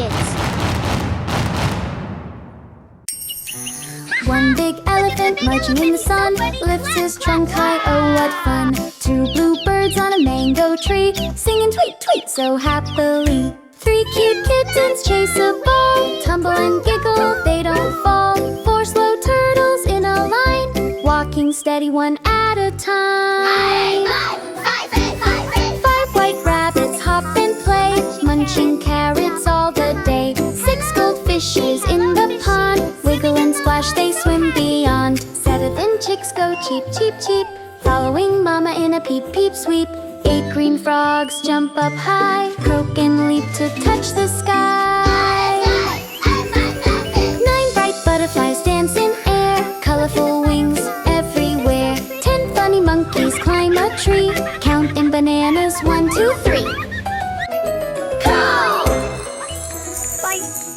kids. One big elephant marching in the sun lifts his trunk high, oh what fun! Two blue birds on a mango tree singing tweet tweet so happily. Three cute kittens chase a ball, tumble and giggle, they don't fall. Four slow turtles in a line, walking steady one at a time. Five white rabbits hop and play, munching carrots all the day. Six goldfishes in the pond, wiggle and splash, they swim beyond. 7 chicks go cheep, cheep, cheep, following mama in a peep, peep sweep. 8 green frogs jump up high, croak and leap to touch the sky. 9 bright butterflies dance in air, colorful wings everywhere. 10 funny monkeys climb a tree, counting bananas 1, 2, 3. Go! Bye.